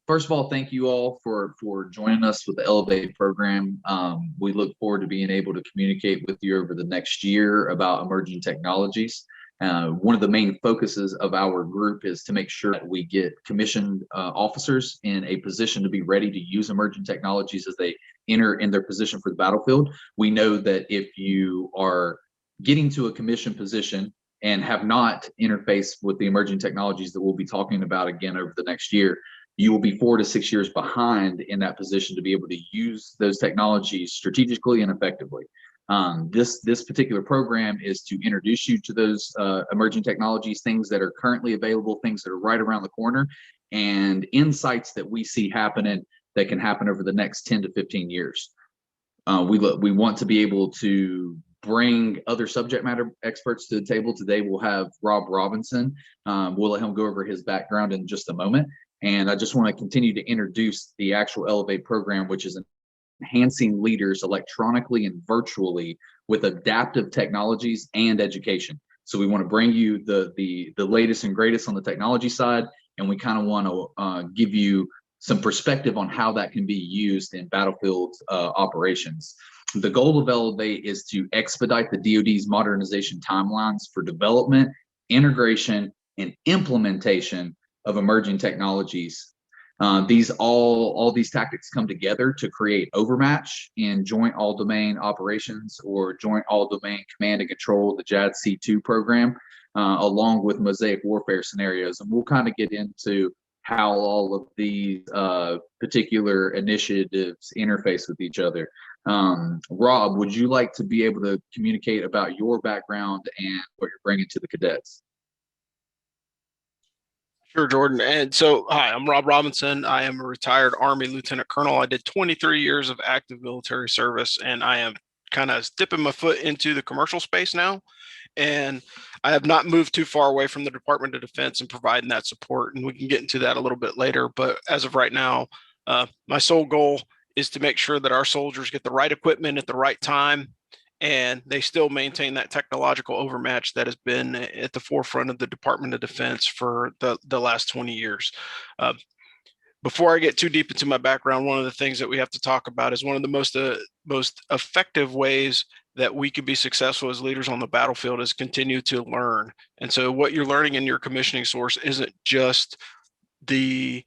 First of all, thank you all for joining us with the Elevate program. We look forward to being able to communicate with you over the next year about emerging technologies. One of the main focuses of our group is to make sure that we get commissioned officers in a position to be ready to use emerging technologies as they enter in their position for the battlefield. We know that if you are getting to a commission position and have not interfaced with the emerging technologies that we'll be talking about again over the next year, you will be 4 to 6 years behind in that position to be able to use those technologies strategically and effectively. This particular program is to introduce you to those emerging technologies, things that are currently available, things that are right around the corner, and insights that we see happening that can happen over the next 10 to 15 years. We want to be able to bring other subject matter experts to the table. Today we'll have Rob Robinson. We'll let him go over his background in just a moment. And I just want to continue to introduce the actual Elevate program, which is enhancing leaders electronically and virtually with adaptive technologies and education. So we want to bring you the latest and greatest on the technology side, and we kind of want to give you some perspective on how that can be used in battlefield operations. The goal of Elevate is to expedite the DoD's modernization timelines for development, integration, and implementation of emerging technologies. All these tactics come together to create Overmatch in Joint All-Domain Operations or Joint All-Domain Command and Control, the JADC2 program, along with Mosaic warfare scenarios. And we'll kind of get into how all of these particular initiatives interface with each other. Rob, would you like to be able to communicate about your background and what you're bringing to the cadets? Sure, Jordan. And so, hi, I'm Rob Robinson. I am a retired Army Lieutenant Colonel. I did 23 years of active military service, and I am kind of dipping my foot into the commercial space now. And I have not moved too far away from the Department of Defense and providing that support. And we can get into that a little bit later. But as of right now, my sole goal is to make sure that our soldiers get the right equipment at the right time, and they still maintain that technological overmatch that has been at the forefront of the Department of Defense for the last 20 years. Before I get too deep into my background, one of the things that we have to talk about is one of the most effective ways that we could be successful as leaders on the battlefield is continue to learn. And so what you're learning in your commissioning source isn't just the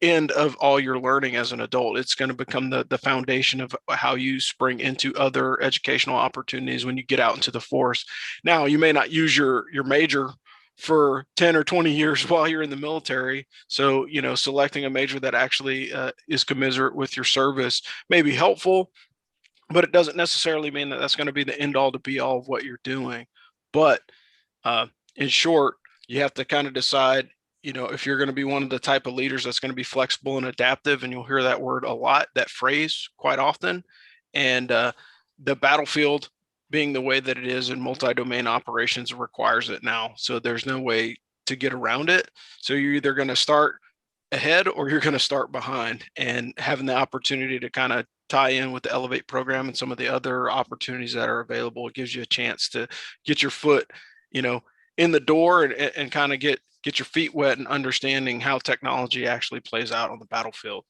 end of all your learning as an adult. It's going to become the foundation of how you spring into other educational opportunities when you get out into the force. Now, you may not use your major for 10 or 20 years while you're in the military. So, selecting a major that actually is commensurate with your service may be helpful, but it doesn't necessarily mean that that's going to be the end all to be all of what you're doing. But in short, you have to kind of decide, if you're going to be one of the type of leaders that's going to be flexible and adaptive, and you'll hear that word a lot, that phrase quite often. And the battlefield being the way that it is in multi-domain operations requires it now. So there's no way to get around it. So you're either going to start ahead or you're going to start behind, and having the opportunity to kind of tie in with the Elevate program and some of the other opportunities that are available, it gives you a chance to get your foot, in the door and kind of get your feet wet and understanding how technology actually plays out on the battlefield.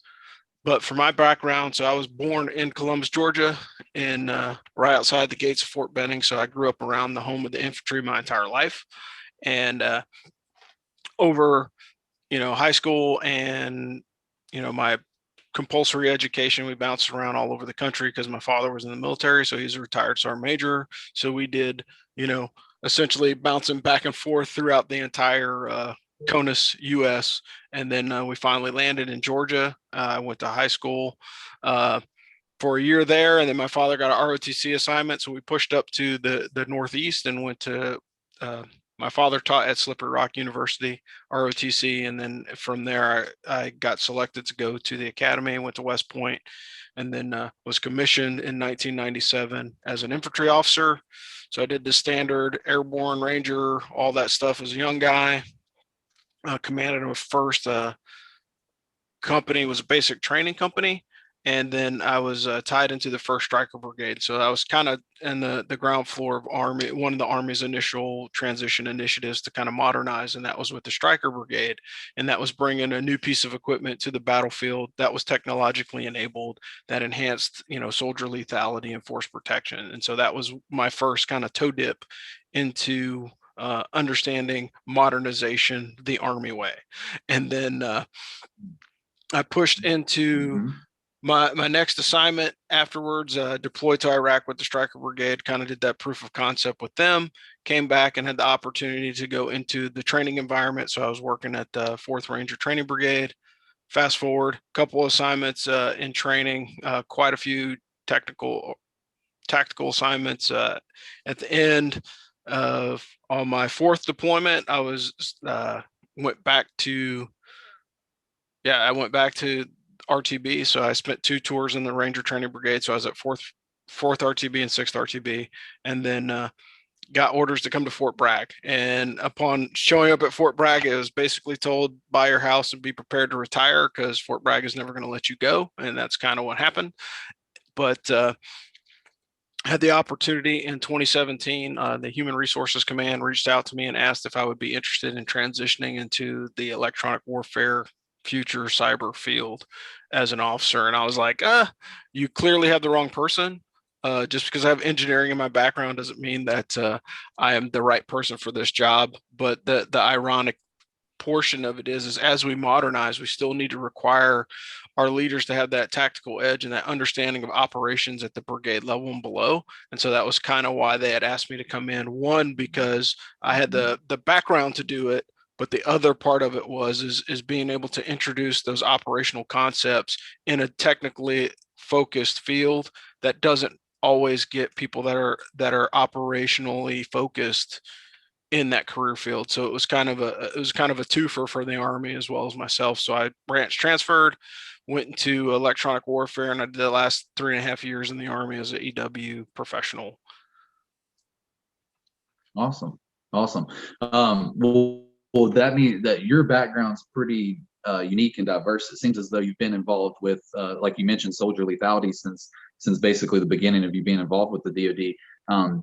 But for my background, so I was born in Columbus, Georgia, and right outside the gates of Fort Benning. So I grew up around the home of the infantry my entire life. And over, high school and, my compulsory education, we bounced around all over the country because my father was in the military. So he's a retired sergeant major. So we did, essentially bouncing back and forth throughout the entire CONUS US. And then we finally landed in Georgia. I went to high school for a year there. And then my father got an ROTC assignment. So we pushed up to the Northeast and went to, my father taught at Slippery Rock University, ROTC. And then from there, I got selected to go to the academy, went to West Point, and then was commissioned in 1997 as an infantry officer. So I did the standard airborne ranger, all that stuff as a young guy. Commanded my first company was a basic training company. and then I was tied into the 1st Striker Brigade. So I was kind of in the ground floor of Army, one of the Army's initial transition initiatives to kind of modernize, and that was with the Striker Brigade, and that was bringing a new piece of equipment to the battlefield that was technologically enabled, that enhanced, soldier lethality and force protection. And so that was my first kind of toe dip into understanding modernization the Army way. And then I pushed into my next assignment afterwards, deployed to Iraq with the Striker Brigade, kind of did that proof of concept with them, came back and had the opportunity to go into the training environment. So I was working at the 4th Ranger Training Brigade. Fast forward, a couple of assignments in training, quite a few tactical assignments. At the end of on my 4th deployment, I was went back to RTB. So I spent 2 tours in the Ranger Training Brigade. So I was at 4th RTB and 6th RTB, and then got orders to come to Fort Bragg. And upon showing up at Fort Bragg, it was basically told, buy your house and be prepared to retire, because Fort Bragg is never going to let you go. And that's kind of what happened. But had the opportunity in 2017, the Human Resources Command reached out to me and asked if I would be interested in transitioning into the electronic warfare future cyber field as an officer. And I was like, you clearly have the wrong person. Just because I have engineering in my background doesn't mean that I am the right person for this job. But the ironic portion of it is as we modernize, we still need to require our leaders to have that tactical edge and that understanding of operations at the brigade level and below. And so that was kind of why they had asked me to come in. One, because I had the background to do it, but the other part of it is being able to introduce those operational concepts in a technically focused field that doesn't always get people that are operationally focused in that career field. So it was kind of a twofer for the Army as well as myself. So I branch transferred, went into electronic warfare, and I did the last 3.5 years in the Army as an EW professional. Awesome. Well, that means that your background's pretty unique and diverse. It seems as though you've been involved with, like you mentioned, soldier lethality since basically the beginning of you being involved with the DoD.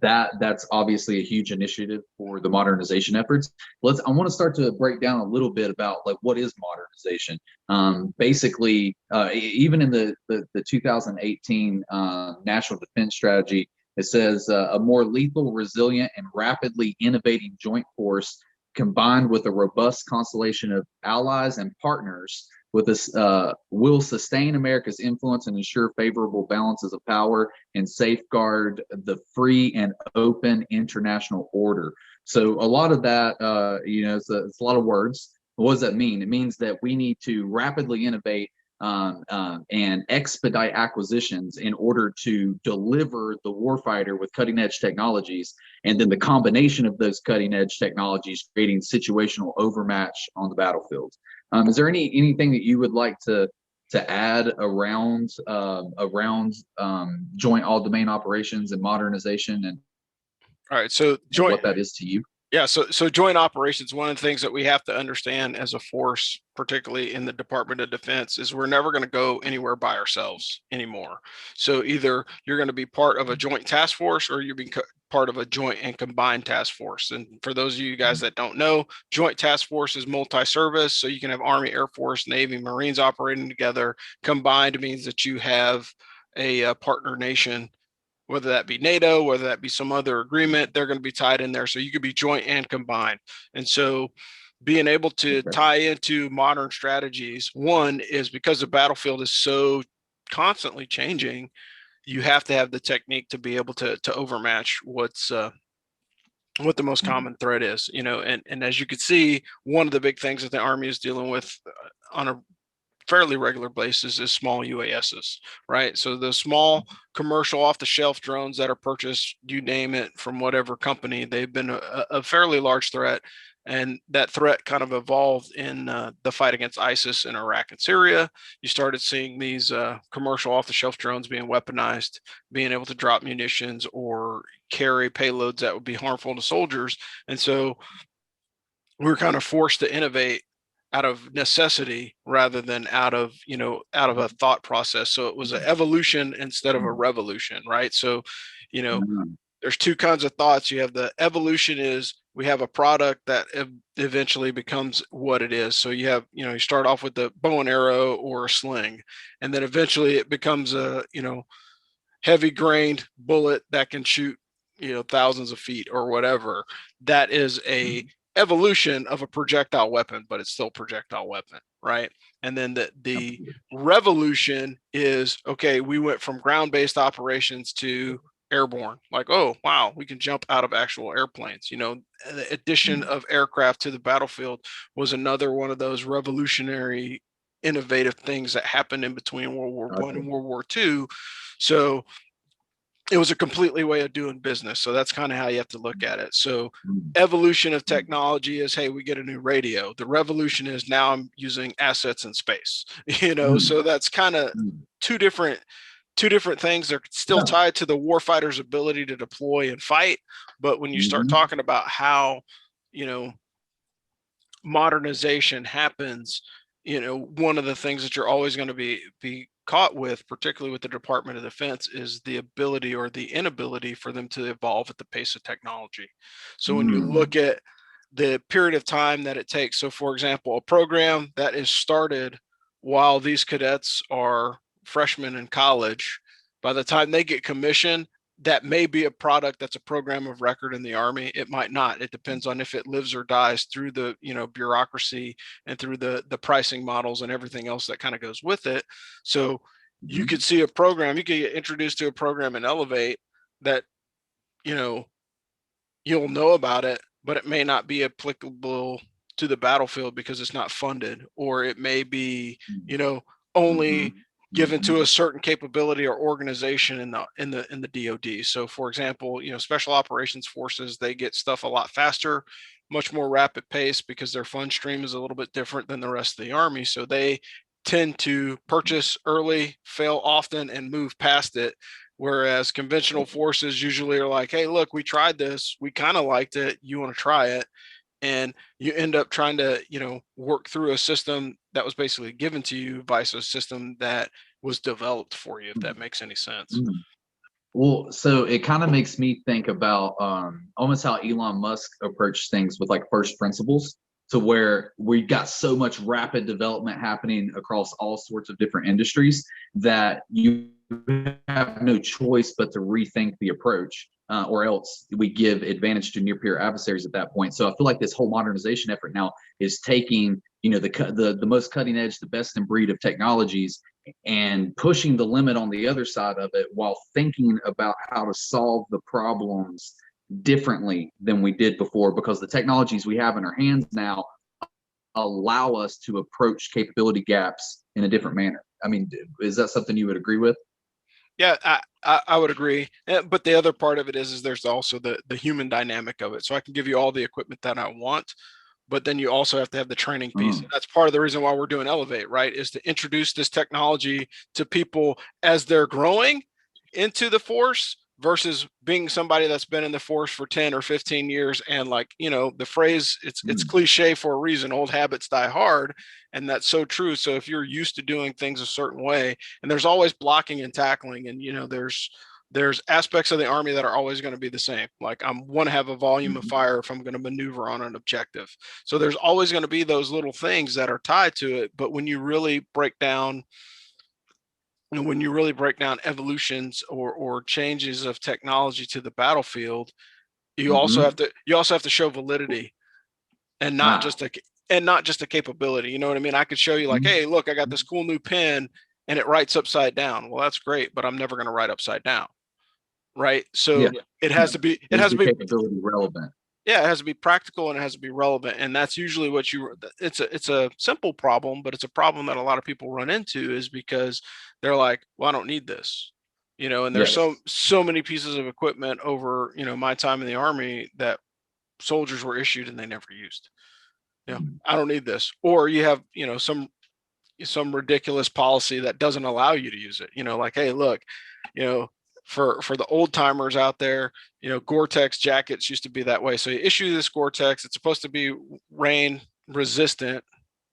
That's obviously a huge initiative for the modernization efforts. I want to start to break down a little bit about like what is modernization. Basically, even in the 2018 National Defense Strategy, it says a more lethal, resilient, and rapidly innovating joint force combined with a robust constellation of allies and partners with this will sustain America's influence and ensure favorable balances of power and safeguard the free and open international order. So a lot of that, it's a lot of words. What does that mean? It means that we need to rapidly innovate and expedite acquisitions in order to deliver the warfighter with cutting edge technologies, and then the combination of those cutting edge technologies creating situational overmatch on the battlefield. Is there anything that you would like to add around joint all domain operations and modernization, and all right, so what that is to you? Yeah, so joint operations, one of the things that we have to understand as a force, particularly in the Department of Defense, is we're never going to go anywhere by ourselves anymore. So either you're going to be part of a joint task force or you're being part of a joint and combined task force. And for those of you guys that don't know, joint task force is multi-service. So you can have Army, Air Force, Navy, Marines operating together. Combined means that you have a partner nation, whether that be NATO, whether that be some other agreement, they're going to be tied in there. So you could be joint and combined. And so being able to tie into modern strategies, one is because the battlefield is so constantly changing, you have to have the technique to be able to overmatch what the most common threat is, and as you can see, one of the big things that the Army is dealing with on a fairly regular basis is small UASs, right? So the small commercial off-the-shelf drones that are purchased, you name it, from whatever company, they've been a fairly large threat. And that threat kind of evolved in the fight against ISIS in Iraq and Syria. You started seeing these commercial off-the-shelf drones being weaponized, being able to drop munitions or carry payloads that would be harmful to soldiers. And so we were kind of forced to innovate out of necessity rather than out of a thought process. So it was an evolution instead of a revolution, right? So there's two kinds of thoughts. You have the evolution is we have a product that eventually becomes what it is. So you have, you start off with the bow and arrow or a sling, and then eventually it becomes a, heavy grained bullet that can shoot, thousands of feet or whatever. That is a evolution of a projectile weapon, but it's still a projectile weapon, right? And then the revolution is, okay, we went from ground-based operations to airborne. Like, oh wow, we can jump out of actual airplanes. The addition of aircraft to the battlefield was another one of those revolutionary innovative things that happened in between World War I and World War II. So it was a completely way of doing business. So that's kind of how you have to look at it. So evolution of technology is, hey, we get a new radio. The revolution is now I'm using assets in space, so that's kind of two different things. They're still tied to the warfighter's ability to deploy and fight. But when you start talking about how, modernization happens, one of the things that you're always going to be caught with, particularly with the Department of Defense, is the ability or the inability for them to evolve at the pace of technology. So when you look at the period of time that it takes, so for example, a program that is started while these cadets are freshmen in college, by the time they get commissioned, that may be a product that's a program of record in the Army. It might not. It depends on if it lives or dies through the bureaucracy and through the pricing models and everything else that kind of goes with it. So you could see a program, you could get introduced to a program in Elevate that you'll know about it, but it may not be applicable to the battlefield because it's not funded, or it may be only given to a certain capability or organization in the DoD. So for example, special operations forces, they get stuff a lot faster, much more rapid pace, because their fund stream is a little bit different than the rest of the Army. So they tend to purchase early, fail often, and move past it. Whereas conventional forces usually are like, hey, look, we tried this, we kind of liked it, you want to try it? And you end up trying to work through a system that was basically given to you versus a system that was developed for you, if that makes any sense. Well, so it kind of makes me think about almost how Elon Musk approached things with like first principles, to where we got so much rapid development happening across all sorts of different industries that you have no choice but to rethink the approach, or else we give advantage to near peer adversaries at that point. So I feel like this whole modernization effort now is taking the most cutting edge, the best in breed of technologies, and pushing the limit on the other side of it, while thinking about how to solve the problems differently than we did before, because the technologies we have in our hands now allow us to approach capability gaps in a different manner. I mean, is that something you would agree with? Yeah, I would agree. But the other part of it is there's also the human dynamic of it. So I can give you all the equipment that I want, but then you also have to have the training piece. That's part of the reason why we're doing Elevate, right? Is to introduce this technology to people as they're growing into the force, versus being somebody that's been in the force for 10 or 15 years. And like, the phrase, it's cliche for a reason, old habits die hard. And that's so true. So if you're used to doing things a certain way, and there's always blocking and tackling, and there's aspects of the Army that are always going to be the same. Like I want to have a volume of fire if I'm going to maneuver on an objective. So there's always going to be those little things that are tied to it. But when you really break down evolutions or changes of technology to the battlefield, you also have to show validity, and not just a capability. You know what I mean? I could show you like, hey, look, I got this cool new pen and it writes upside down. Well, that's great, but I'm never going to write upside down. Right. So it has to be capability relevant. Yeah, it has to be practical and it has to be relevant. And that's usually what it's a simple problem, but it's a problem that a lot of people run into, is because they're like, well, I don't need this. And there's so many pieces of equipment over, my time in the Army that soldiers were issued and they never used. I don't need this. Or you have, some ridiculous policy that doesn't allow you to use it. Like, hey, look, for the old timers out there, Gore-Tex jackets used to be that way. So you issue this Gore-Tex, it's supposed to be rain resistant,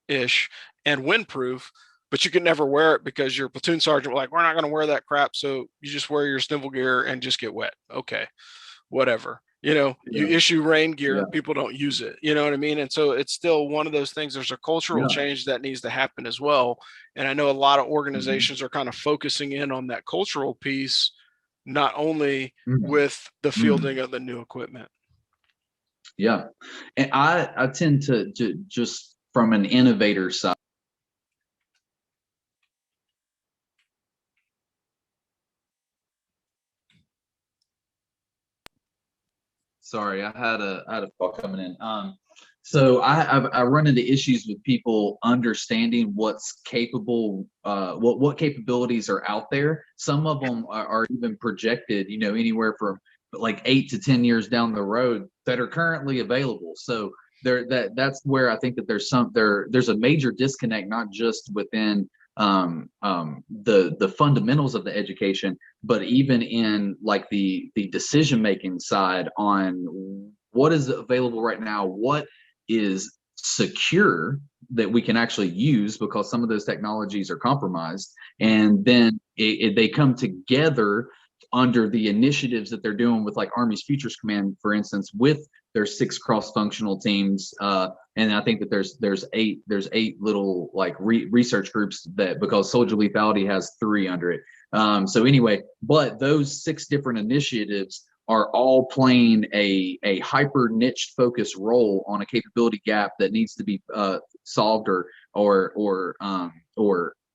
ish and windproof, but you can never wear it because your platoon sergeant was like, we're not going to wear that crap. So you just wear your snivel gear and just get wet. Okay, whatever. You issue rain gear, people don't use it. You know what I mean? And so it's still one of those things. There's a cultural change that needs to happen as well. And I know a lot of organizations are kind of focusing in on that cultural piece, not only with the fielding of the new equipment. Yeah. And I tend to just from an innovator side. Sorry, I had a call coming in. So I run into issues with people understanding what's capable, what capabilities are out there. Some of them are even projected, anywhere from like 8 to 10 years down the road that are currently available. So that's where I think that there's a major disconnect, not just within the fundamentals of the education, but even in like the decision making side on what is available right now, what is secure that we can actually use, because some of those technologies are compromised, and then they come together under the initiatives that they're doing with like Army's Futures Command, for instance, with their 6 cross-functional teams. And I think that there's eight little like research groups, that because soldier lethality has 3 under it. So anyway, but those 6 different initiatives are all playing a hyper niche focused role on a capability gap that needs to be solved or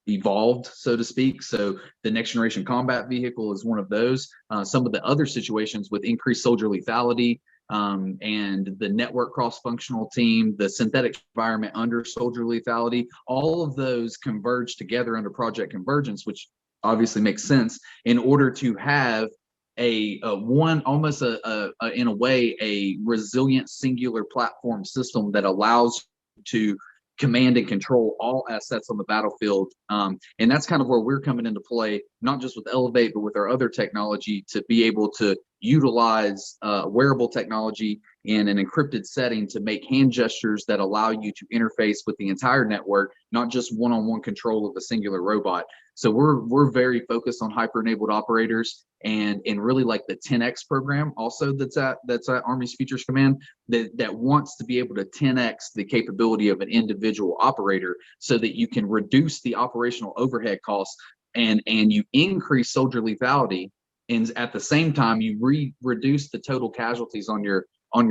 evolved, so to speak. So the next generation combat vehicle is one of those. Some of the other situations with increased soldier lethality, and the network cross-functional team, the synthetic environment under soldier lethality, all of those converge together under Project Convergence, which obviously makes sense in order to have in a way, a resilient singular platform system that allows to command and control all assets on the battlefield. And that's kind of where we're coming into play, not just with Elevate, but with our other technology, to be able to utilize wearable technology in an encrypted setting to make hand gestures that allow you to interface with the entire network, not just one-on-one control of a singular robot. So we're very focused on hyper-enabled operators, and really like the 10x program also that's at Army's Futures Command, that wants to be able to 10x the capability of an individual operator, so that you can reduce the operational overhead costs and you increase soldier lethality, and at the same time you reduce the total casualties on your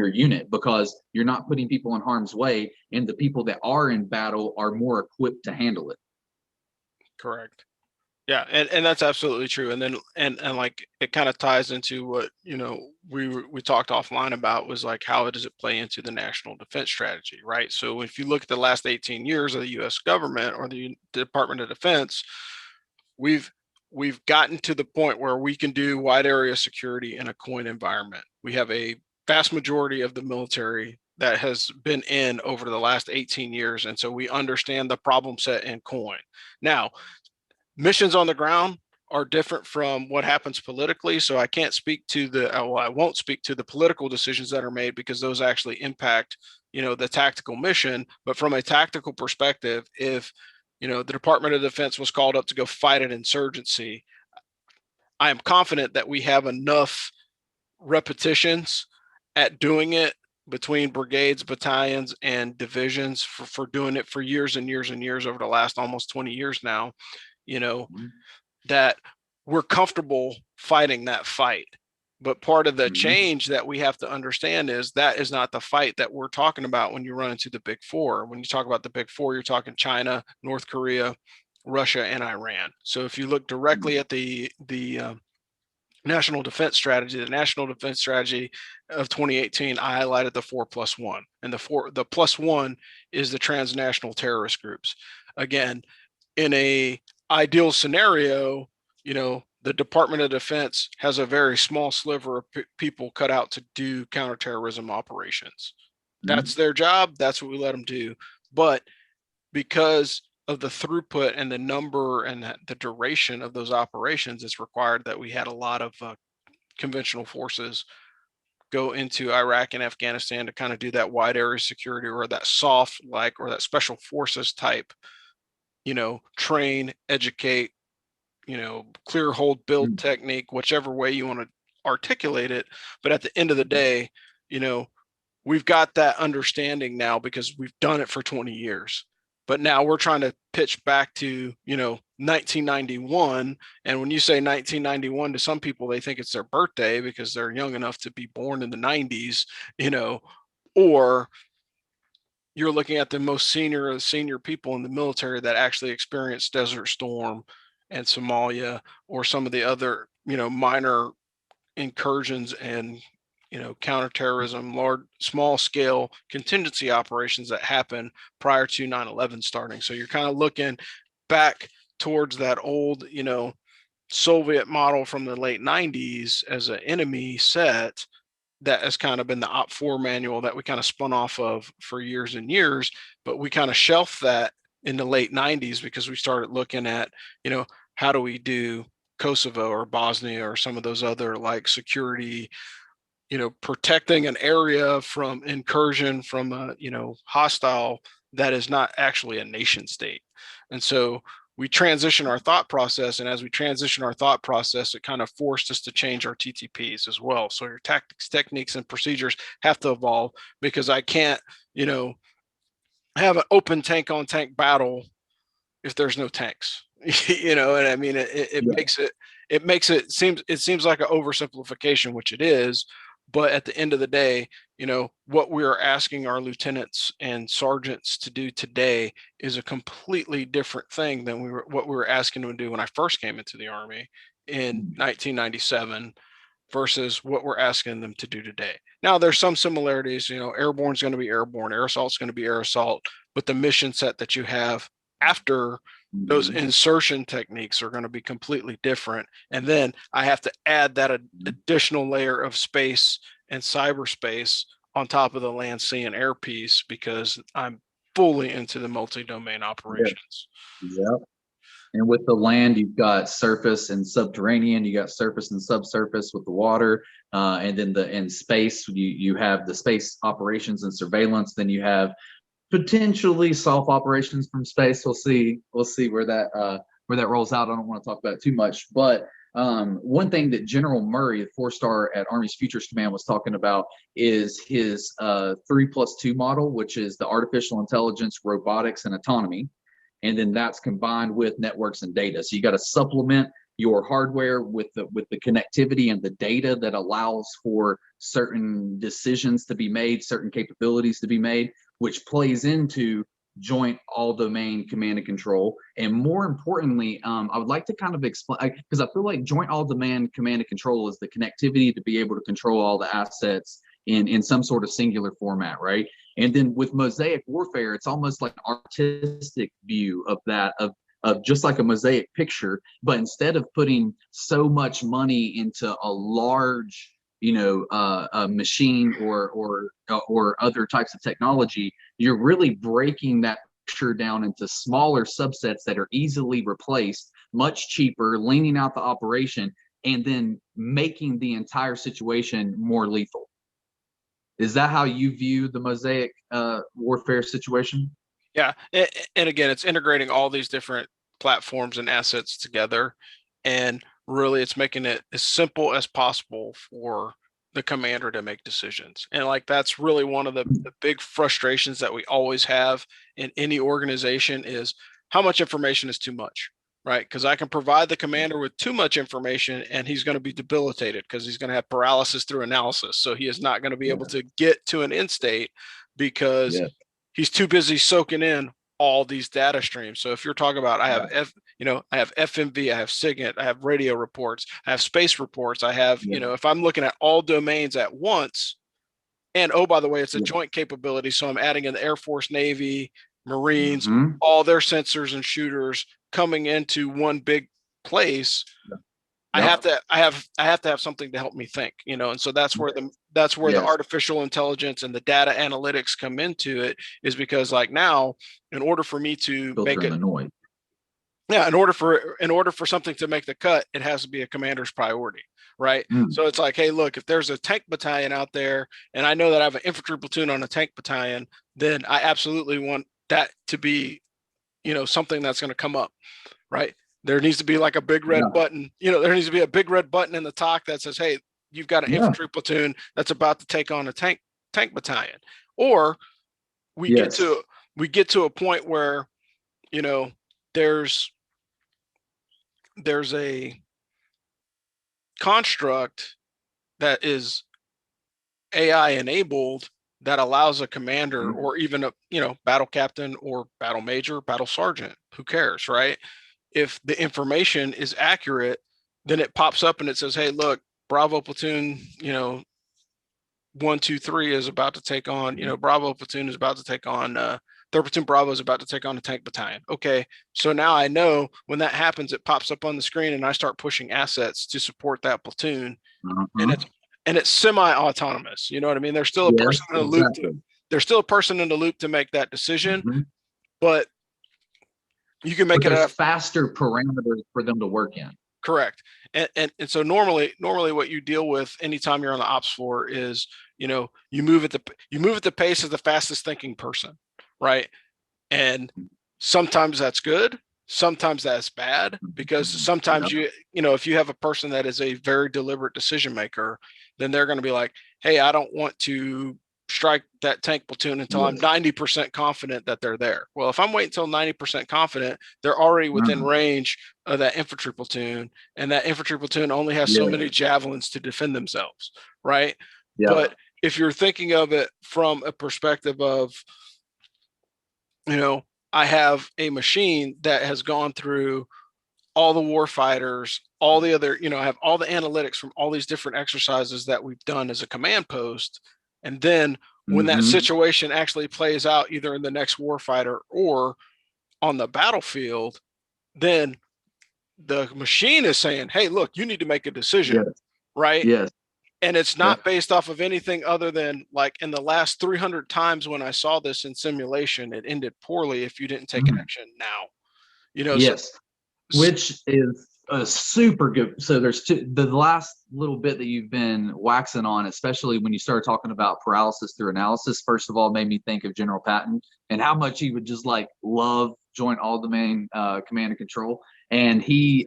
unit, because you're not putting people in harm's way, and the people that are in battle are more equipped to handle it. Correct. Yeah, and that's absolutely true. And then and like it kind of ties into what we talked offline about, was like, how does it play into the national defense strategy, right? So if you look at the last 18 years of the U.S. government or the Department of Defense, we've gotten to the point where we can do wide area security in a COIN environment. We have a vast majority of the military that has been in over the last 18 years, and so we understand the problem set in COIN. Now, missions on the ground are different from what happens politically. So I can't speak to I won't speak to the political decisions that are made, because those actually impact, the tactical mission. But from a tactical perspective, if, the Department of Defense was called up to go fight an insurgency, I am confident that we have enough repetitions at doing it between brigades, battalions, and divisions for doing it for years and years and years over the last almost 20 years now, that we're comfortable fighting that fight. But part of the change that we have to understand is that is not the fight that we're talking about when you run into the big 4. When you talk about the big 4, you're talking China, North Korea, Russia, and Iran. So if you look directly at the national defense strategy, the national defense strategy of 2018, I highlighted the 4+1, and the 4+1 is the transnational terrorist groups. Again, in a ideal scenario, the Department of Defense has a very small sliver of people cut out to do counterterrorism operations. That's their job. That's what we let them do. But because of the throughput and the number and the duration of those operations, it's required that we had a lot of conventional forces go into Iraq and Afghanistan to kind of do that wide area security or that soft like or that special forces type, train, educate, clear, hold, build technique, whichever way you want to articulate it. But at the end of the day, we've got that understanding now because we've done it for 20 years. But now we're trying to pitch back to, 1991. And when you say 1991 to some people, they think it's their birthday because they're young enough to be born in the 90s, or you're looking at the most senior people in the military that actually experienced Desert Storm and Somalia or some of the other, minor incursions and counterterrorism, small scale contingency operations that happen prior to 9/11 starting. So you're kind of looking back towards that old, Soviet model from the late 90s as an enemy set that has kind of been the Op 4 manual that we kind of spun off of for years and years, but we kind of shelved that in the late 90s because we started looking at, how do we do Kosovo or Bosnia or some of those other like security, protecting an area from incursion from a, hostile that is not actually a nation state. And so we transition our thought process. And as we transition our thought process, it kind of forced us to change our TTPs as well. So your tactics, techniques, and procedures have to evolve because I can't, have an open tank on tank battle if there's no tanks. And I mean, it makes it seems like an oversimplification, which it is. But at the end of the day, what we are asking our lieutenants and sergeants to do today is a completely different thing than what we were asking them to do when I first came into the Army in 1997 versus what we're asking them to do today. Now, there's some similarities. Airborne is going to be airborne, air assault is going to be air assault, but the mission set that you have after those insertion techniques are going to be completely different. And then I have to add that additional layer of space and cyberspace on top of the land, sea, and air piece because I'm fully into the multi-domain operations. Yeah. And with the land, you've got surface and subterranean, you got surface and subsurface with the water. And then in space, you have the space operations and surveillance. Then you have potentially soft operations from space. We'll see where that rolls out. I don't want to talk about it too much, but one thing that General Murray, the 4-star at Army's Futures Command, was talking about is his 3+2 model, which is the artificial intelligence, robotics, and autonomy. And then that's combined with networks and data. So you got to supplement your hardware with the connectivity and the data that allows for certain decisions to be made, certain capabilities to be made, which plays into joint all domain command and control. And more importantly, I would like to kind of explain, because I feel like joint all domain command and control is the connectivity to be able to control all the assets in some sort of singular format, right? And then with Mosaic warfare, it's almost like an artistic view of that, of just like a mosaic picture, but instead of putting so much money into a large, a machine or other types of technology, you're really breaking that picture down into smaller subsets that are easily replaced, much cheaper, leaning out the operation, and then making the entire situation more lethal. Is that how you view the Mosaic warfare situation? Yeah, and again, it's integrating all these different platforms and assets together, and really, it's making it as simple as possible for the commander to make decisions. And like that's really one of the big frustrations that we always have in any organization is how much information is too much, right? Because I can provide the commander with too much information and he's going to be debilitated because he's going to have paralysis through analysis. So he is not going to be able to get to an end state because he's too busy soaking in all these data streams. So if you're talking about, I have FMV, I have SIGINT, I have radio reports, I have space reports, I have, if I'm looking at all domains at once, and oh, by the way, it's a joint capability. So I'm adding in the Air Force, Navy, Marines, all their sensors and shooters coming into one big place. I have to have something to help me think, and so that's where the artificial intelligence and the data analytics come into it, is because like now, in order for me to filter make it the noise. Yeah, in order for something to make the cut, it has to be a commander's priority, right? Mm. So it's like, hey, look, if there's a tank battalion out there, and I know that I have an infantry platoon on a tank battalion, then I absolutely want that to be, something that's going to come up, right? There needs to be like a big red Yeah. button. There needs to be a big red button in the talk that says, hey, you've got an Yeah. infantry platoon that's about to take on a tank battalion. Or we get Yes. to we get to a point where, you know, there's there's a construct that is AI enabled that allows a commander Mhm. or even a battle captain or battle major, battle sergeant, who cares, right? If the information is accurate, then it pops up and it says, "Hey, look, Bravo platoon, 1, 2, 3 is about to take on, Bravo platoon is about to take on, third platoon Bravo is about to take on a tank battalion." Okay, so now I know when that happens, it pops up on the screen, and I start pushing assets to support that platoon, and Uh-huh. it's semi-autonomous. You know what I mean? There's still a person Yes, in the loop. exactly. There's still a person in the loop to make that decision, Mhm. but you can make But it there's a faster parameters for them to work in. correct. And so normally what you deal with anytime you're on the ops floor is, you move at the pace of the fastest thinking person, right? And sometimes that's good, sometimes that's bad, because Mhm. sometimes Yep. if you have a person that is a very deliberate decision maker, then they're going to be like, hey, I don't want to strike that tank platoon until I'm Yes. 90% confident that they're there. Well, if I'm waiting until 90% confident, they're already within Mhm. range of that infantry platoon, and that infantry platoon only has so Yes. many javelins to defend themselves, right? Yep. But if you're thinking of it from a perspective of, you know, I have a machine that has gone through all the war fighters, all the other, I have all the analytics from all these different exercises that we've done as a command post. And then when that Mhm. situation actually plays out, either in the next war fighter or on the battlefield, then the machine is saying, hey, look, you need to make a decision, Yes. right? Yes. And it's Yep. not based off of anything other than, like, in the last 300 times when I saw this in simulation, it ended poorly if you didn't take Mhm. action now. You know, so Yes. Which is a super good. So there's the last little bit that you've been waxing on, especially when you started talking about paralysis through analysis. First of all, made me think of General Patton and how much he would just like love joint all domain command and control. And he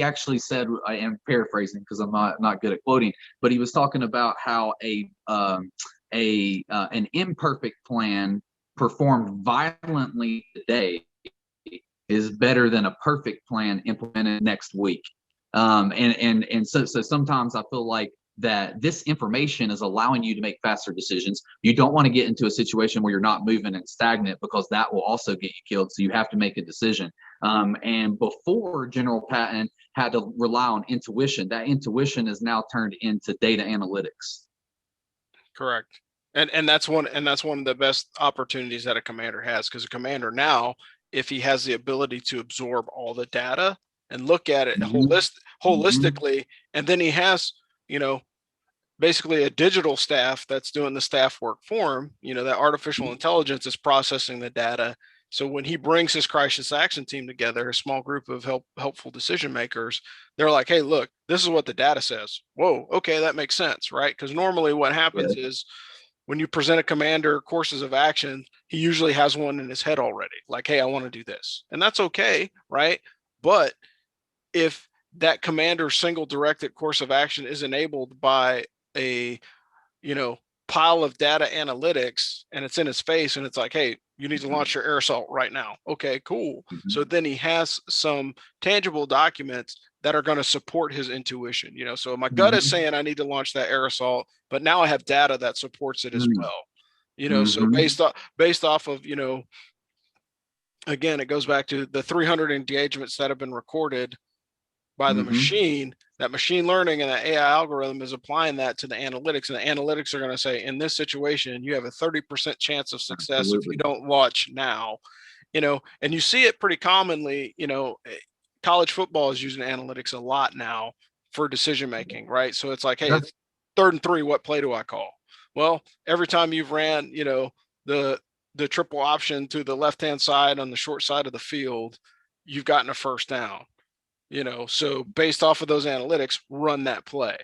actually said, I am paraphrasing because I'm not good at quoting, but he was talking about how an imperfect plan performed violently today is better than a perfect plan implemented next week. So sometimes I feel like that this information is allowing you to make faster decisions. You don't want to get into a situation where you're not moving and stagnant, because that will also get you killed. So you have to make a decision. And before, General Patton had to rely on intuition. That intuition is now turned into data analytics. correct. And that's one of the best opportunities that a commander has, because a commander now, if he has the ability to absorb all the data and look at it Mm-hmm. Mm-hmm. holistically, and then he has, you know, basically a digital staff that's doing the staff work for him, that artificial intelligence is processing the data. So when he brings his crisis action team together, a small group of helpful decision makers, they're like, hey, look, this is what the data says. Whoa, okay, that makes sense, right? Because normally what happens Yes. is, when you present a commander courses of action, he usually has one in his head already, like, hey, I want to do this. And that's okay, right? But if that commander's single directed course of action is enabled by a, you know pile of data analytics, and it's in his face, and it's like, hey, you need to Mm-hmm. launch your air assault right now. Okay, cool. Mm-hmm. So then he has some tangible documents that are going to support his intuition. So my gut is Mm-hmm. saying I need to launch that air assault, but now I have data that supports it as well. So Mm-hmm. based off of, again, it goes back to the 300 engagements that have been recorded by the Mm-hmm. machine. That machine learning and that AI algorithm is applying that to the analytics, and the analytics are going to say, in this situation, you have a 30% chance of success if you Absolutely. don't launch now. And you see it pretty commonly. College football is using analytics a lot now for decision making, right? So it's like, hey, Yeah. it's 3rd and 3, what play do I call? Well, every time you've ran, the triple option to the left hand side on the short side of the field, you've gotten a first down. So based off of those analytics, run that play.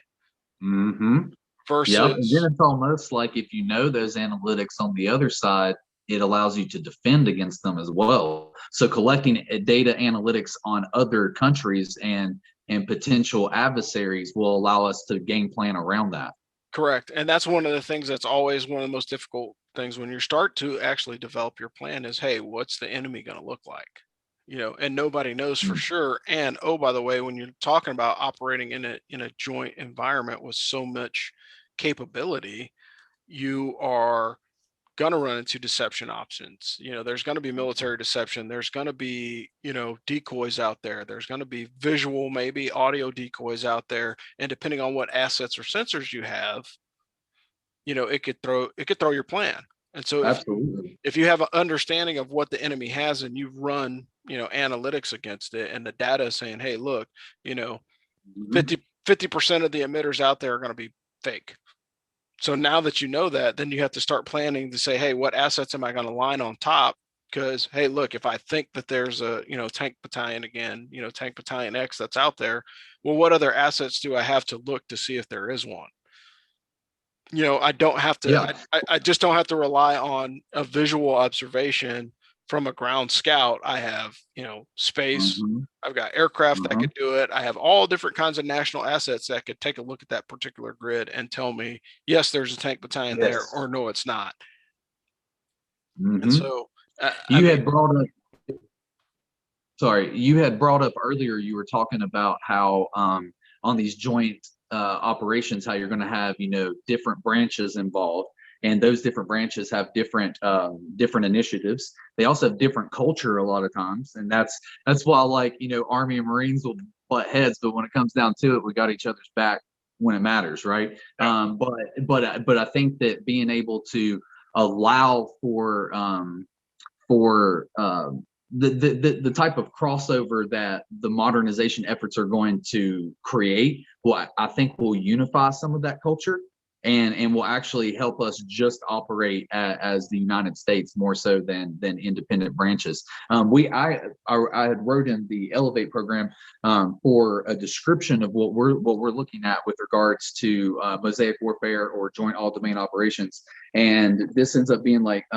Mm-hmm. Yep. And then Versus, it's almost like if you know those analytics on the other side, it allows you to defend against them as well. So collecting data analytics on other countries and potential adversaries will allow us to game plan around that. correct. And that's one of the things that's always one of the most difficult things when you start to actually develop your plan is, hey, what's the enemy going to look like? And nobody knows for sure. And oh, by the way, when you're talking about operating in a joint environment with so much capability, you are going to run into deception options. There's going to be military deception. There's going to be, decoys out there. There's going to be visual, maybe audio decoys out there. And depending on what assets or sensors you have, it could throw your plan. And so Absolutely. if you have an understanding of what the enemy has and you run, analytics against it, and the data is saying, hey, look, Mm-hmm. 50% of the emitters out there are going to be fake. So now that you know that, then you have to start planning to say, hey, what assets am I going to line on top? Because, hey, look, if I think that there's a, tank battalion again, tank battalion X that's out there, well, what other assets do I have to look to see if there is one? I don't have to, Yeah. I just don't have to rely on a visual observation from a ground scout. I have, space, Mm-hmm. I've got aircraft that Uh-huh. could do it. I have all different kinds of national assets that could take a look at that particular grid and tell me, yes, there's a tank battalion there, Yes. or no, it's not. And Mm-hmm. so, I You mean, had brought up, sorry, you had brought up earlier, you were talking about how on these joint operations, how you're going to have, different branches involved. And those different branches have different initiatives. They also have different culture a lot of times, and that's why, like, Army and Marines will butt heads, but when it comes down to it, we got each other's back when it matters, right? yeah, But I think that being able to allow for the type of crossover that the modernization efforts are going to create, well, I think will unify some of that culture and will actually help us just operate as the United States more so than independent branches. I had wrote in the Elevate program for a description of what we're looking at with regards to mosaic warfare or joint all domain operations, and this ends up being like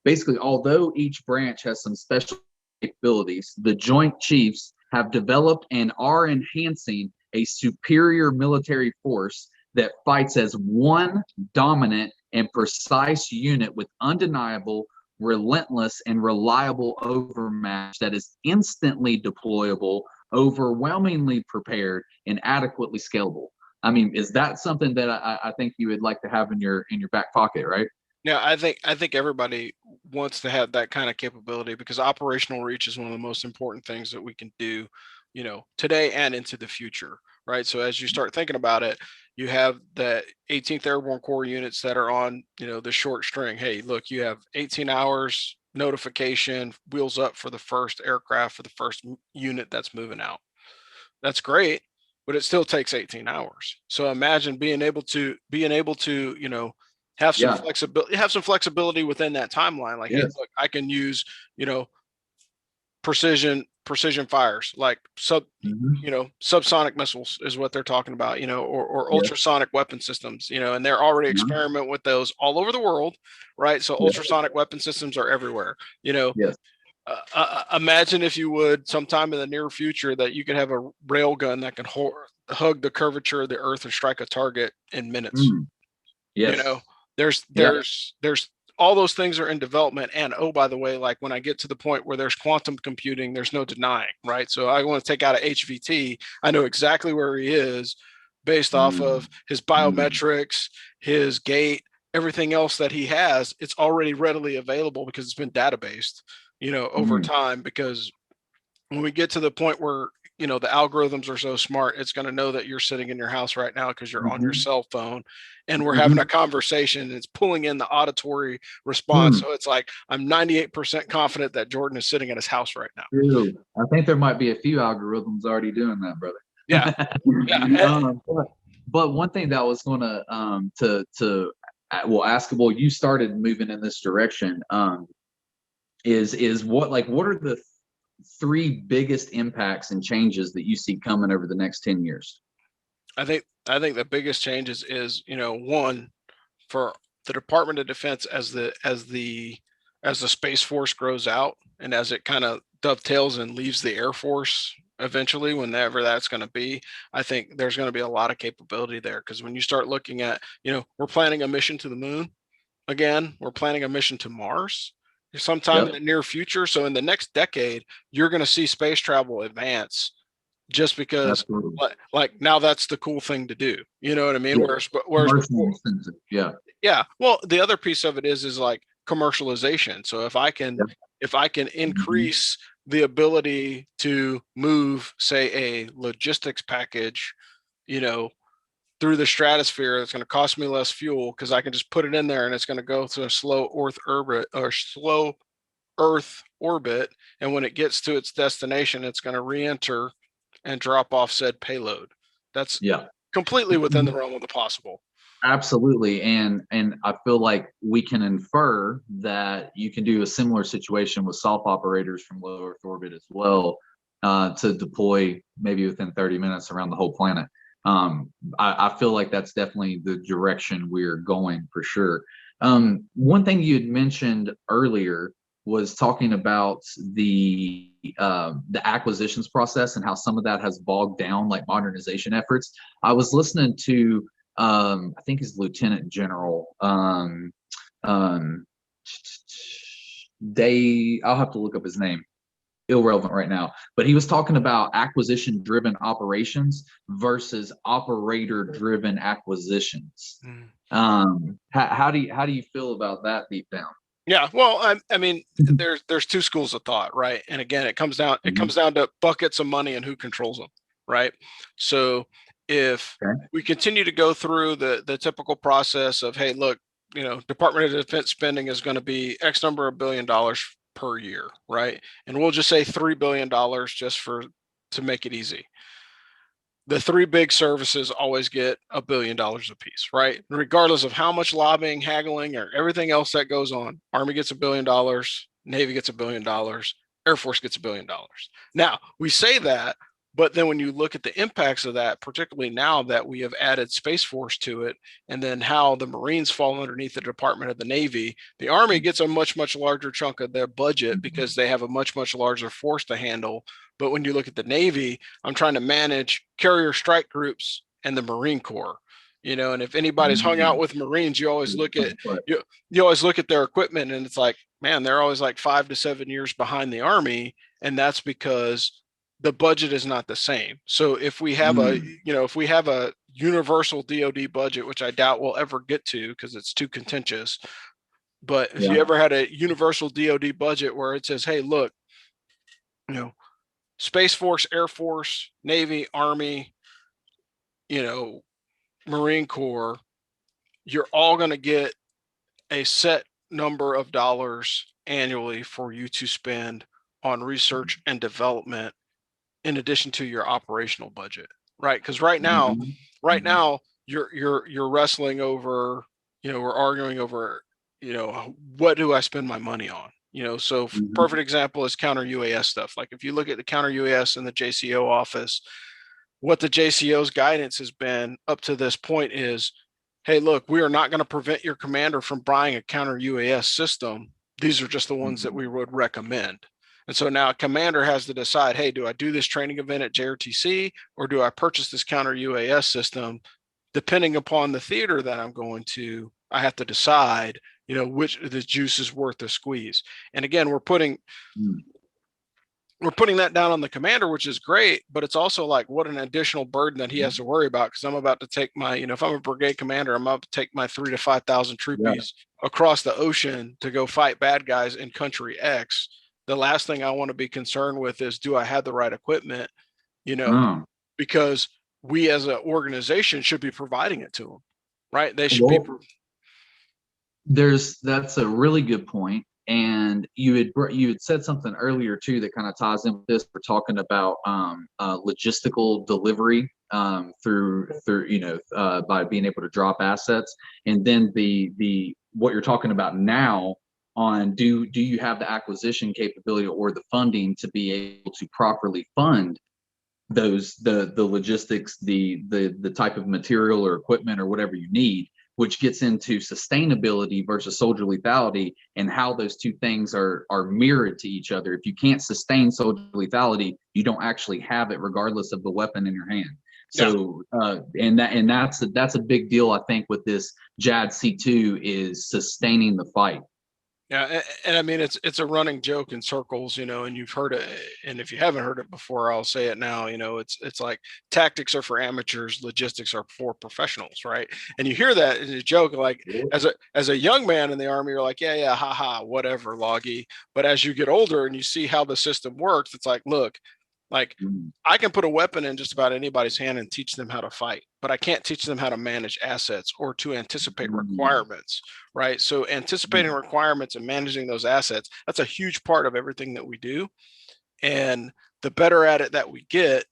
basically, although each branch has some special capabilities, the Joint Chiefs have developed and are enhancing a superior military force that fights as one dominant and precise unit with undeniable, relentless, and reliable overmatch that is instantly deployable, overwhelmingly prepared, and adequately scalable. I mean, is that something that I think you would like to have in your back pocket, right? yeah, I think everybody wants to have that kind of capability because operational reach is one of the most important things that we can do, today and into the future, right? So as you start thinking about it, you have the 18th Airborne Corps units that are on, the short string. Hey, look, you have 18 hours notification, wheels up for the first aircraft for the first unit that's moving out. That's great, but it still takes 18 hours. So imagine being able to, Yeah. have some flexibility within that timeline. Like, hey, Yes. look, I can use, precision fires, like Mm-hmm. subsonic missiles is what they're talking about, or Yes. ultrasonic weapon systems, and they're already Uh-huh. experimenting with those all over the world, right? So Yes. ultrasonic weapon systems are everywhere, Yes. imagine if you would sometime in the near future that you could have a rail gun that can hug the curvature of the earth and strike a target in minutes. Mm. you Yes. know there's Yeah. there's all those things are in development. And oh, by the way, like when I get to the point where there's quantum computing, there's no denying, right? So I want to take out a HVT, I know exactly where he is based off Mm. of his Mm. biometrics, his gait, everything else that he has. It's already readily available because it's been databased, over Mm. time. Because when we get to the point where the algorithms are so smart, it's going to know that you're sitting in your house right now because you're on your Mm-hmm. cell phone and we're having a Mm-hmm. conversation, and it's pulling in the auditory response. Mm. So it's like, I'm 98% confident that Jordan is sitting at his house right now. True. I think there might be a few algorithms already doing that, brother. Yeah, yeah. But one thing that I was going to well ask, well, you started moving in this direction, is what, like, what are the three biggest impacts and changes that you see coming over the next 10 years? I think the biggest changes is, one, for the Department of Defense, as the Space Force grows out and as it kind of dovetails and leaves the Air Force eventually, whenever that's going to be, I think there's going to be a lot of capability there. Because when you start looking at, we're planning a mission to the moon again, we're planning a mission to Mars sometime in the near future. So in the next decade, you're going to see space travel advance, just because like now that's the cool thing to do. You know what I mean? Whereas before, yeah. Well, the other piece of it is like commercialization. So if I can increase the ability to move, say, a logistics package, through the stratosphere, it's going to cost me less fuel because I can just put it in there and it's going to go to a slow Earth orbit. And when it gets to its destination, it's going to re-enter and drop off said payload. That's completely within the realm of the possible. Absolutely. And I feel like we can infer that you can do a similar situation with soft operators from low Earth orbit as well, to deploy maybe within 30 minutes around the whole planet. I feel like that's definitely the direction we're going for sure. One thing you had mentioned earlier was talking about the acquisitions process and how some of that has bogged down like modernization efforts. I was listening to I think he's Lieutenant General I'll have to look up his name, irrelevant right now, but he was talking about acquisition driven operations versus operator driven acquisitions. How do you feel about that deep down? Yeah, well, I mean, there's two schools of thought, right? And again, it comes down to buckets of money and who controls them, right? So if we continue to go through the typical process of, hey, look, Department of Defense spending is going to be X number of $1 billion per year, right? And we'll just say $3 billion just to make it easy. The three big services always get $1 billion a piece, right? Regardless of how much lobbying, haggling, or everything else that goes on. Army gets $1 billion, Navy gets $1 billion, Air Force gets $1 billion. Now, we say that, but then when you look at the impacts of that, particularly now that we have added Space Force to it, and then how the Marines fall underneath the Department of the Navy, the Army gets a much, much larger chunk of their budget because they have a much, much larger force to handle. But when you look at the Navy, I'm trying to manage carrier strike groups and the Marine Corps. And if anybody's hung out with Marines, you always look at you always look at their equipment, and it's like, man, they're always like 5 to 7 years behind the Army, and that's because the budget is not the same. So if we have a universal DoD budget, which I doubt we'll ever get to because it's too contentious, but if you ever had a universal DoD budget where it says, hey, look, Space Force, Air Force, Navy, Army, Marine Corps, you're all going to get a set number of dollars annually for you to spend on research and development in addition to your operational budget, right? Because right now you're wrestling over, we're arguing over, what do I spend my money on? So perfect example is counter UAS stuff. Like if you look at the counter UAS in the JCO office, what the JCO's guidance has been up to this point is, hey, look, we are not going to prevent your commander from buying a counter UAS system. These are just the ones that we would recommend. And so now a commander has to decide, hey, do I do this training event at JRTC or do I purchase this counter UAS system? Depending upon the theater that I'm going to, I have to decide, which the juice is worth the squeeze. And again, we're putting that down on the commander, which is great, but it's also like what an additional burden that he has to worry about. Because I'm about to take my, if I'm a brigade commander, I'm about to take my 3,000 to 5,000 troopies across the ocean to go fight bad guys in country X. The last thing I want to be concerned with is, do I have the right equipment? Because we as an organization should be providing it to them, right? They should That's a really good point. And you had said something earlier too that kind of ties in with this. We're talking about logistical delivery through by being able to drop assets, and then the what you're talking about now on do you have the acquisition capability or the funding to be able to properly fund those the logistics, the type of material or equipment or whatever you need, which gets into sustainability versus soldier lethality and how those two things are mirrored to each other. If you can't sustain soldier lethality, you don't actually have it regardless of the weapon in your hand. Yeah. So and that's a big deal, I think, with this JAD C2 is sustaining the fight. Yeah, and I mean it's a running joke in circles, you know, and you've heard it, and if you haven't heard it before, I'll say it now. You know, it's like tactics are for amateurs, logistics are for professionals, right? And you hear that as a joke, like as a young man in the Army, you're like, yeah, haha, whatever, loggy. But as you get older and you see how the system works, it's like, look, like Mm. I can put a weapon in just about anybody's hand and teach them how to fight, but I can't teach them how to manage assets or to anticipate Mm. requirements, right? So anticipating requirements and managing those assets, that's a huge part of everything that we do. And the better at it that we get,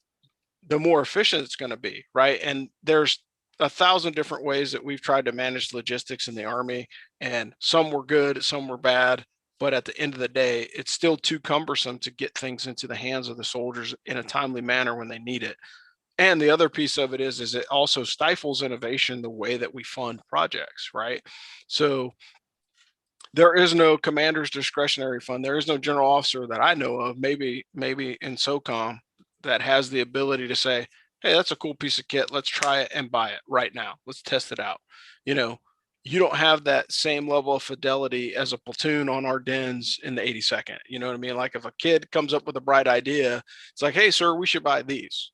the more efficient it's going to be, right? And there's 1,000 different ways that we've tried to manage logistics in the Army, and some were good, some were bad. But at the end of the day, it's still too cumbersome to get things into the hands of the soldiers in a timely manner when they need it. And the other piece of it is it also stifles innovation the way that we fund projects, right? So there is no commander's discretionary fund. There is no general officer that I know of, maybe in SOCOM, that has the ability to say, hey, that's a cool piece of kit. Let's try it and buy it right now. Let's test it out. You know, you don't have that same level of fidelity as a platoon on our dens in the 82nd. You know what I mean? Like if a kid comes up with a bright idea, it's like, hey, sir, we should buy these.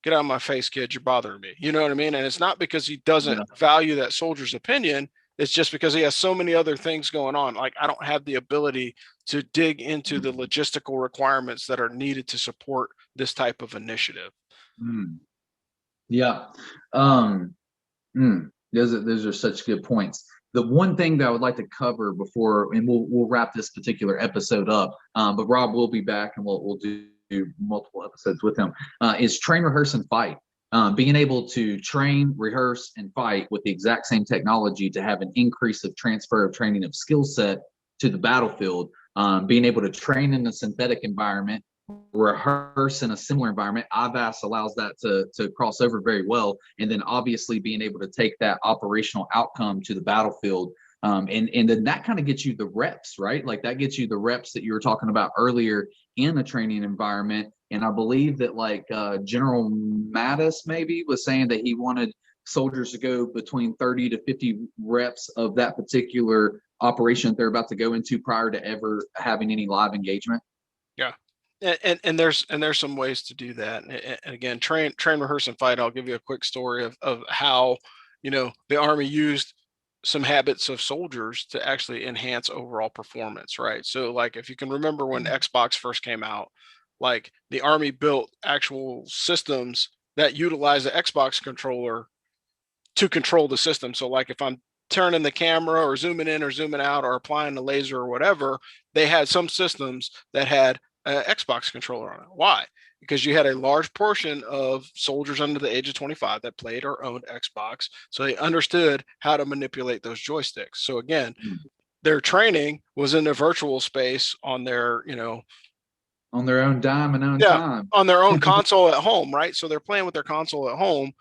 Get out of my face, kid. You're bothering me. You know what I mean? And it's not because he doesn't Yeah. value that soldier's opinion. It's just because he has so many other things going on. Like I don't have the ability to dig into the logistical requirements that are needed to support this type of initiative. Mm. Yeah. Um, those are such good points. The one thing that I would like to cover before, and we'll wrap this particular episode up, but Rob will be back and we'll do multiple episodes with him, is train, rehearse, and fight. Being able to train, rehearse, and fight with the exact same technology to have an increase of transfer of training of skill set to the battlefield. Being able to train in a synthetic environment, rehearse in a similar environment. IVAS allows that to cross over very well. And then obviously being able to take that operational outcome to the battlefield. And then that kind of gets you the reps, right? Like that gets you the reps that you were talking about earlier in a training environment. And I believe that like General Mattis maybe was saying that he wanted soldiers to go between 30 to 50 reps of that particular operation that they're about to go into prior to ever having any live engagement. Yeah. And there's some ways to do that. And again, train, rehearse, and fight. I'll give you a quick story of how, you know, the Army used some habits of soldiers to actually enhance overall performance, right? So like if you can remember when Xbox first came out, like the Army built actual systems that utilize the Xbox controller to control the system. So like if I'm turning the camera or zooming in or zooming out or applying the laser or whatever, they had some systems that had an Xbox controller on it. Why? Because you had a large portion of soldiers under the age of 25 that played or owned Xbox. So they understood how to manipulate those joysticks. So again, their training was in a virtual space on their, you know, On their own dime and own yeah, time. on their own console at home, right? So they're playing with their console at home.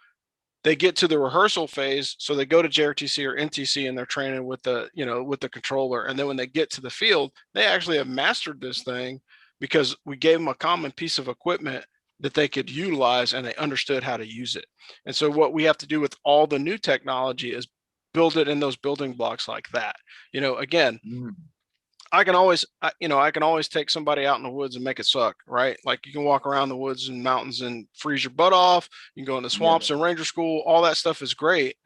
They get to the rehearsal phase, so they go to JRTC or NTC and they're training with the, you know, with the controller. And then when they get to the field, they actually have mastered this thing because we gave them a common piece of equipment that they could utilize and they understood how to use it. And so what we have to do with all the new technology is build it in those building blocks like that. You know, again, I can always, you know, I can always take somebody out in the woods and make it suck, right? Like you can walk around the woods and mountains and freeze your butt off. You can go in the Yeah. swamps and ranger school. All that stuff is great,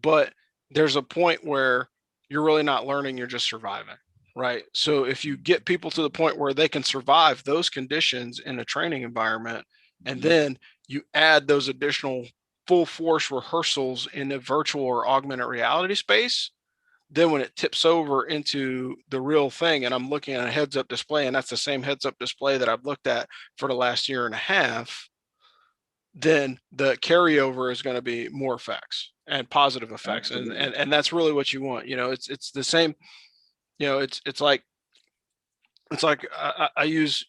but there's a point where you're really not learning. You're just surviving, right? So if you get people to the point where they can survive those conditions in a training environment, and then you add those additional full force rehearsals in a virtual or augmented reality space, then when it tips over into the real thing and I'm looking at a heads up display and that's the same heads up display that I've looked at for the last year and a half, then the carryover is going to be more effects and positive effects. And Absolutely. that's really what you want. You know, it's the same, it's like I use,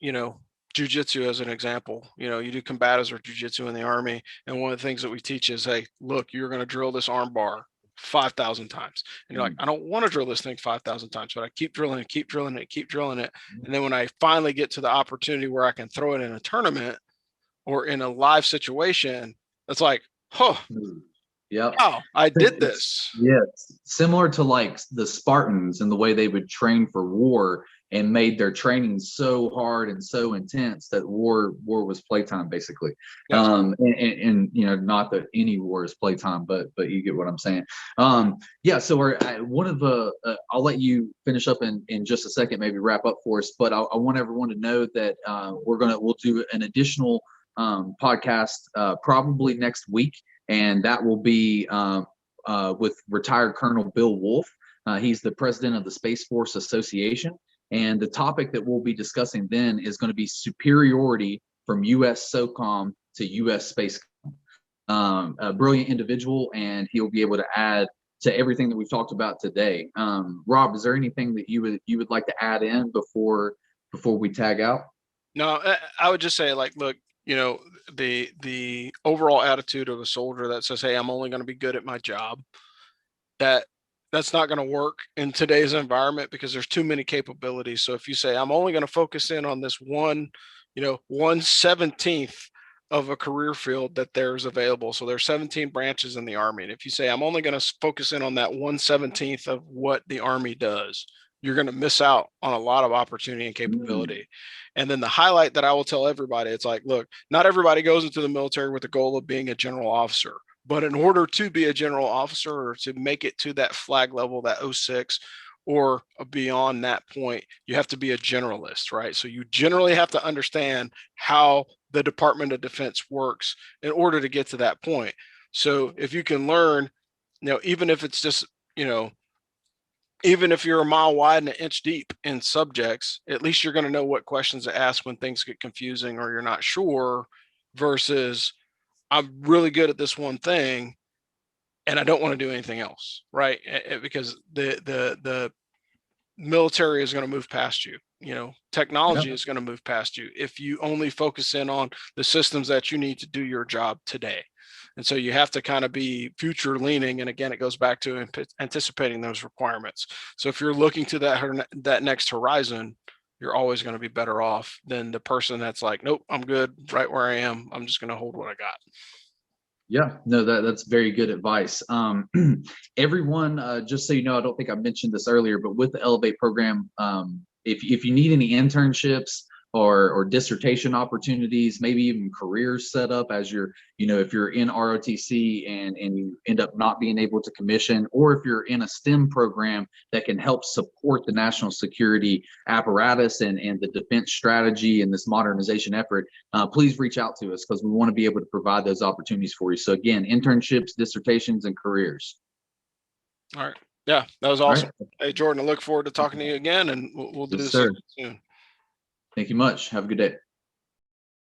jujitsu as an example. You do combatives or jujitsu in the Army, and one of the things that we teach is, hey, look, you're going to drill this arm bar 5,000 times, and you're like, I don't want to drill this thing 5,000 times, but I keep drilling it, keep drilling it, keep drilling it, and then when I finally get to the opportunity where I can throw it in a tournament or in a live situation, it's like, oh, Yep. wow, I did this. Yes. Similar to like the Spartans and the way they would train for war and made their training so hard and so intense that war was playtime basically. Yes. And not that any war is playtime, but you get what I'm saying. Yeah. So one of the I'll let you finish up in just a second, maybe wrap up for us. But I want everyone to know that we'll do an additional podcast probably next week, and that will be with retired Colonel Bill Wolf. He's the president of the Space Force Association. And the topic that we'll be discussing then is going to be superiority from U.S. SOCOM to U.S. Space. A brilliant individual, and he'll be able to add to everything that we've talked about today. Rob, is there anything that you would like to add in before we tag out? No, I would just say, like, look, the overall attitude of a soldier that says, hey, I'm only going to be good at my job, that's not going to work in today's environment because there's too many capabilities. So if you say, I'm only going to focus in on this 1/17th of a career field that there's available. So there's 17 branches in the Army. And if you say, I'm only going to focus in on that 1/17th of what the Army does, you're going to miss out on a lot of opportunity and capability. And then the highlight that I will tell everybody, it's like, look, not everybody goes into the military with the goal of being a general officer. But in order to be a general officer or to make it to that flag level, that 06, or beyond that point, you have to be a generalist, right? So you generally have to understand how the Department of Defense works in order to get to that point. So if you can learn, even if it's just, even if you're a mile wide and an inch deep in subjects, at least you're going to know what questions to ask when things get confusing or you're not sure, versus I'm really good at this one thing and I don't want to do anything else, right? Because the military is going to move past you. Technology is going to move past you if you only focus in on the systems that you need to do your job today. And so you have to kind of be future leaning. And again, it goes back to anticipating those requirements. So if you're looking to that next horizon, you're always going to be better off than the person that's like, nope, I'm good right where I am. I'm just going to hold what I got. Yeah, no, that's very good advice. Everyone, just so you know, I don't think I mentioned this earlier, but with the Elevate program, if you need any internships or dissertation opportunities, maybe even careers set up as if you're in ROTC and you end up not being able to commission, or if you're in a STEM program that can help support the national security apparatus and the defense strategy and this modernization effort, please reach out to us because we want to be able to provide those opportunities for you. So again, internships, dissertations, and careers. All right. Yeah, that was awesome. Right. Hey, Jordan, I look forward to talking to you again, and we'll do this soon. Thank you much. Have a good day.